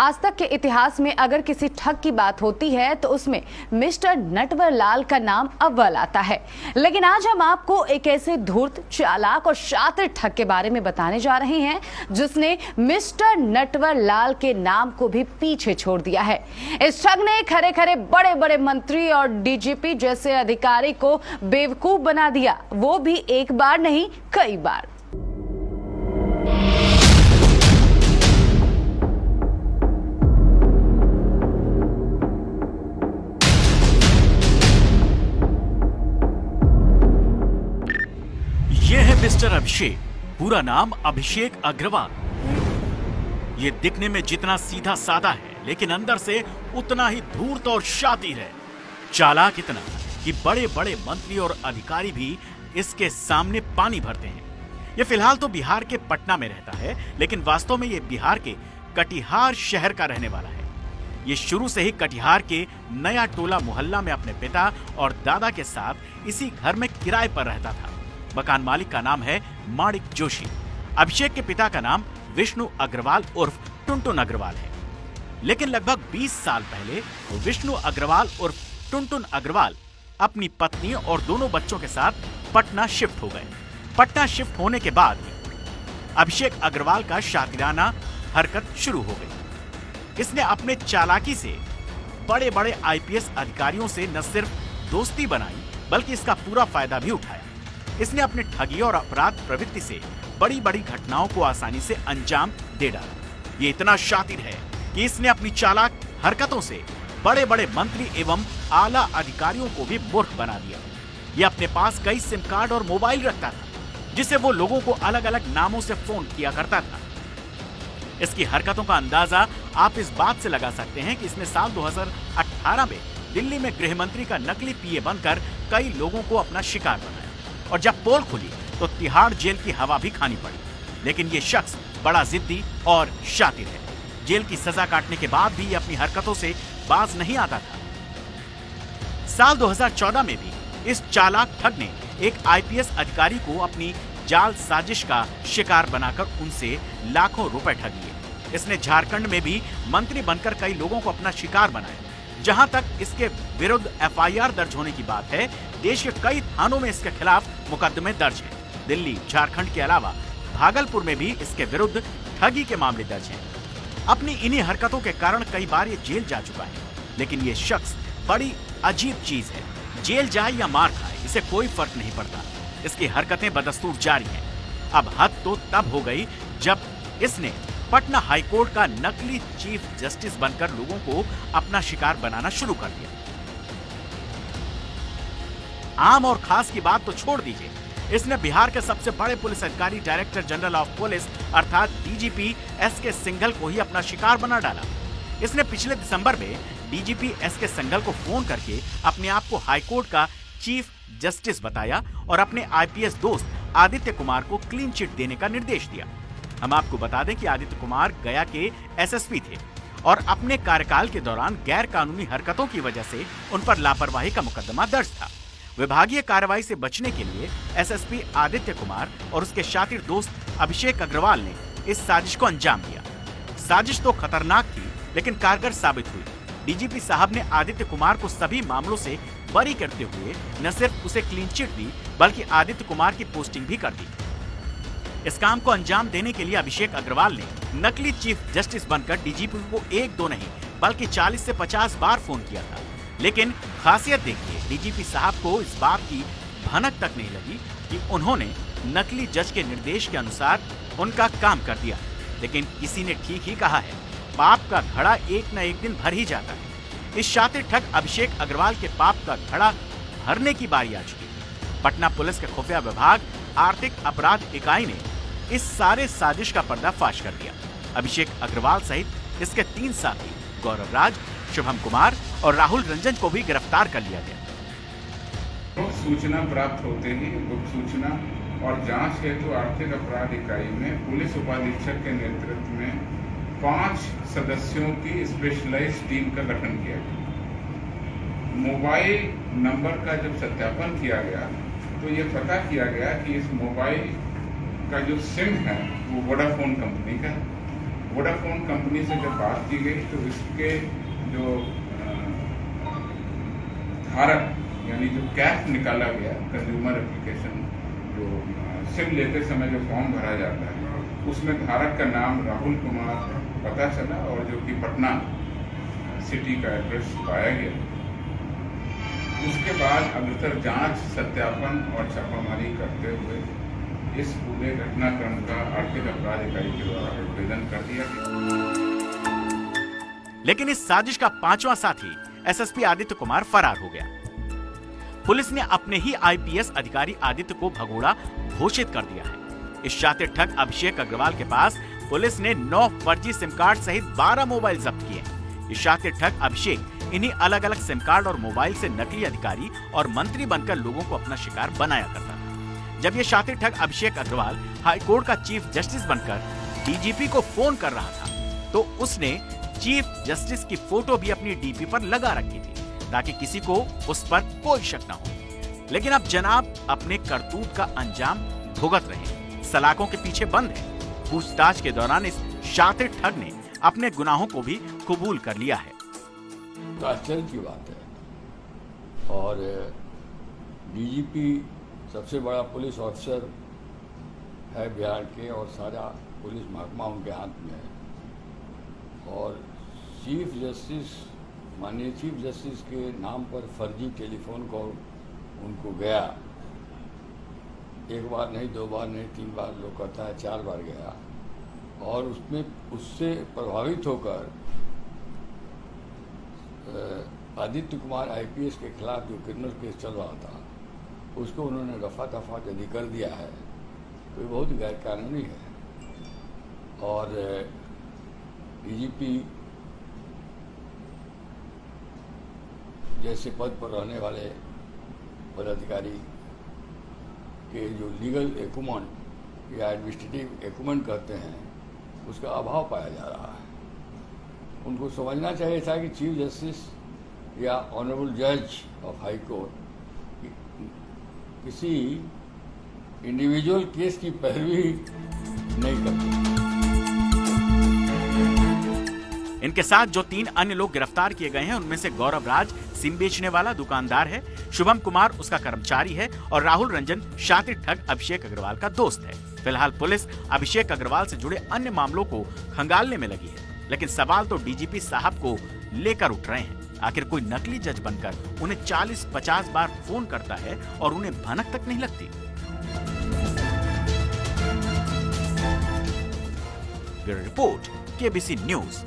आज तक के इतिहास में अगर किसी ठग की बात होती है तो उसमें मिस्टर नटवर लाल का नाम अव्वल आता है। लेकिन आज हम आपको एक ऐसे धूर्त, चालाक और शातिर ठग के बारे में बताने जा रहे हैं जिसने मिस्टर नटवर लाल के नाम को भी पीछे छोड़ दिया है। इस ठग ने खरे खरे बड़े बड़े मंत्री और डीजीपी जैसे अधिकारी को बेवकूफ बना दिया, वो भी एक बार नहीं कई बार। ये है मिस्टर अभिषेक, पूरा नाम अभिषेक अग्रवाल। ये दिखने में जितना सीधा साधा है लेकिन अंदर से उतना ही धूर्त और शातिर है। चालाक इतना कि बड़े बड़े मंत्री और अधिकारी भी इसके सामने पानी भरते हैं। ये फिलहाल तो बिहार के पटना में रहता है, लेकिन वास्तव में ये बिहार के कटिहार शहर का रहने वाला है। ये शुरू से ही कटिहार के नया टोला मोहल्ला में अपने पिता और दादा के साथ इसी घर में किराए पर रहता था। मकान मालिक का नाम है माणिक जोशी। अभिषेक के पिता का नाम विष्णु अग्रवाल उर्फ टुनटुन अग्रवाल है। लेकिन लगभग 20 साल पहले विष्णु अग्रवाल उर्फ टुनटुन अग्रवाल अपनी पत्नी और दोनों बच्चों के साथ पटना शिफ्ट हो गए। पटना शिफ्ट होने के बाद अभिषेक अग्रवाल का शातिराना हरकत शुरू हो गई। इसने अपने चालाकी से बड़े बड़े आईपीएस अधिकारियों से न सिर्फ दोस्ती बनाई बल्कि इसका पूरा फायदा भी उठाया। इसने अपने ठगी और अपराध प्रवृत्ति से बड़ी बड़ी घटनाओं को आसानी से अंजाम दे डाला। ये इतना शातिर है कि इसने अपनी चालाक हरकतों से बड़े बड़े मंत्री एवं आला अधिकारियों को भी मूर्ख बना दिया। ये अपने पास कई सिम कार्ड और मोबाइल रखता था जिससे वो लोगों को अलग अलग नामों से फोन किया करता था। इसकी हरकतों का अंदाजा आप इस बात से लगा सकते हैं कि इसने साल 2018 में दिल्ली में गृह मंत्री का नकली पीए बनकर कई लोगों को अपना शिकार बनाया और जब पोल खुली तो तिहाड़ जेल की हवा भी खानी पड़ी। लेकिन ये शख्स बड़ा जिद्दी और शातिर है। जेल की सजा काटने के बाद भी ये अपनी हरकतों से बाज नहीं आता था। साल 2014 में भी इस चालाक ठग ने एक आईपीएस अधिकारी को अपनी जाल साजिश का शिकार बनाकर उनसे लाखों रुपए ठग लिए। इसने झारखंड में भी मंत्री बनकर कई लोगों को अपना शिकार बनाया। जहां तक इसके विरुद्ध एफआईआर दर्ज होने की बात है, देश के कई थानों में इसके खिलाफ मुकदमे दर्ज हैं। दिल्ली, झारखंड के अलावा भागलपुर में भी इसके विरुद्ध ठगी के मामले दर्ज हैं। अपनी इन्हीं हरकतों के कारण कई बार ये जेल जा चुका है। लेकिन ये शख्स बड़ी अजीब चीज है। जेल जाए या मार खाए, इसे कोई फर्क नहीं पड़ता। इसकी हरकतें बदस्तूर जारी हैं। अब हद तो तब हो गई जब इसने पटना हाईकोर्ट का नकली चीफ जस्टिस बनकर लोगों को अपना शिकार बनाना शुरू कर दिया। आम और खास की बात तो छोड़ दीजिए, इसने बिहार के सबसे बड़े पुलिस अधिकारी डायरेक्टर जनरल ऑफ पुलिस अर्थात डीजीपी एसके सिंघल को ही अपना शिकार बना डाला। इसने पिछले दिसंबर में डीजीपी एसके सिंघल को फोन करके अपने आप को हाईकोर्ट का चीफ जस्टिस बताया और अपने आईपीएस दोस्त आदित्य कुमार को क्लीन चिट देने का निर्देश दिया। हम आपको बता दें कि आदित्य कुमार गया के एसएसपी थे और अपने कार्यकाल के दौरान गैर कानूनी हरकतों की वजह से उन पर लापरवाही का मुकदमा दर्ज था। विभागीय कार्रवाई से बचने के लिए एसएसपी आदित्य कुमार और उसके शातिर दोस्त अभिषेक अग्रवाल ने इस साजिश को अंजाम दिया। साजिश तो खतरनाक थी लेकिन कारगर साबित हुई। डीजीपी साहब ने आदित्य कुमार को सभी मामलों से बरी करते हुए न सिर्फ उसे क्लीन चिट दी बल्कि आदित्य कुमार की पोस्टिंग भी कर दी। इस काम को अंजाम देने के लिए अभिषेक अग्रवाल ने नकली चीफ जस्टिस बनकर डीजीपी को एक दो नहीं बल्कि 40 से 50 बार फोन किया था। लेकिन खासियत देखिए, डीजीपी साहब को इस बात की भनक तक नहीं लगी कि उन्होंने नकली जज के निर्देश के अनुसार उनका काम कर दिया। लेकिन किसी ने ठीक ही कहा है, पाप का घड़ा एक न एक दिन भर ही जाता है। इस शातिर ठग अभिषेक अग्रवाल के पाप का घड़ा भरने की बारी आ चुकी है। पटना पुलिस के खुफिया विभाग आर्थिक अपराध इकाई ने इस सारे साजिश का पर्दाफाश कर दिया। अभिषेक अग्रवाल सहित इसके 3 साथी गौरव राज, शुभम कुमार और राहुल रंजन को भी गिरफ्तार कर लिया गया। सूचना प्राप्त होते ही गुप्त सूचना और जांच हेतु आर्थिक अपराध इकाई में पुलिस उपाधीक्षक के नेतृत्व में 5 सदस्यों की स्पेशलाइज्ड टीम का गठन किया गया। मोबाइल नंबर का जब सत्यापन किया गया तो ये पता किया गया कि इस मोबाइल का जो सिम है वो वोडाफोन कंपनी का है वोडाफोन कंपनी से जब बात की गई तो इसके जो धारक यानी जो कैश निकाला गया कंज्यूमर एप्लीकेशन जो सिम लेते समय जो फॉर्म भरा जाता है उसमें धारक का नाम राहुल कुमार पता चला और जो कि पटना सिटी का एड्रेस पाया गया। उसके बाद अग्रतर जांच सत्यापन और छापामारी करते हुए इस पूरे घटनाक्रम का आर्थिक अपराध इकाई के द्वारा प्रतिवेदन कर दिया गया। लेकिन इस साजिश का पांचवा साथी एसएसपी आदित्य कुमार फरार हो गया। पुलिस ने अपने ही आईपीएस अधिकारी आदित्य को भगोड़ा घोषित कर दिया है। इस शातिर ठग अभिषेक अग्रवाल के पास पुलिस ने 9 फर्जी सिम कार्ड सहित 12 मोबाइल जब्त किए। इस शातिर ठग अभिषेक इन्हीं अलग अलग सिम कार्ड और मोबाइल से नकली अधिकारी और मंत्री बनकर लोगों को अपना शिकार बनाया करता था। जब ये शातिर ठग अभिषेक अग्रवाल हाईकोर्ट का चीफ जस्टिस बनकर डीजीपी को फोन कर रहा था तो उसने चीफ जस्टिस की फोटो भी अपनी डीपी पर लगा रखी थी ताकि किसी को उस पर कोई शक न हो। लेकिन अब जनाब अपने करतूत का अंजाम भुगत रहे हैं, सलाखों के पीछे बंद है। पूछताछ के दौरान इस शातिर ठग ने अपने गुनाहों को भी कबूल कर लिया है। तो आश्चर्य की बात है। और डीजीपी सबसे बड़ा पुलिस ऑफिसर है बिहार के और सारा पुलिस महकमा उनके हाथ में है। और चीफ जस्टिस माननीय चीफ जस्टिस के नाम पर फर्जी टेलीफोन कॉल उनको गया। एक बार नहीं, 2 बार नहीं, 3 बार लोग कहता है 4 बार गया। और उसमें उससे प्रभावित होकर आदित्य कुमार आईपीएस के खिलाफ जो क्रिमिनल केस चल रहा था उसको उन्होंने रफा दफा यदि कर दिया है तो ये बहुत गैरकानूनी है। और डीजीपी जैसे पद पर रहने वाले पदाधिकारी के जो लीगल एक्यूमेंट या एडमिनिस्ट्रेटिव एक्यूमेंट कहते हैं उसका अभाव पाया जा रहा है। उनको समझना चाहिए था कि चीफ जस्टिस या ऑनरेबल जज ऑफ हाई कोर्ट किसी इंडिविजुअल केस की पैरवी नहीं करते। इनके साथ जो 3 अन्य लोग गिरफ्तार किए गए हैं उनमें से गौरव राज सिम बेचने वाला दुकानदार है, शुभम कुमार उसका कर्मचारी है और राहुल रंजन शातिर ठग अभिषेक अग्रवाल का दोस्त है। फिलहाल पुलिस अभिषेक अग्रवाल से जुड़े अन्य मामलों को खंगालने में लगी है, लेकिन सवाल तो डीजीपी साहब को लेकर उठ रहे हैं। आखिर कोई नकली जज बनकर उन्हें 40-50 बार फोन करता है और उन्हें भनक तक नहीं लगती। Bureau report, KBC news.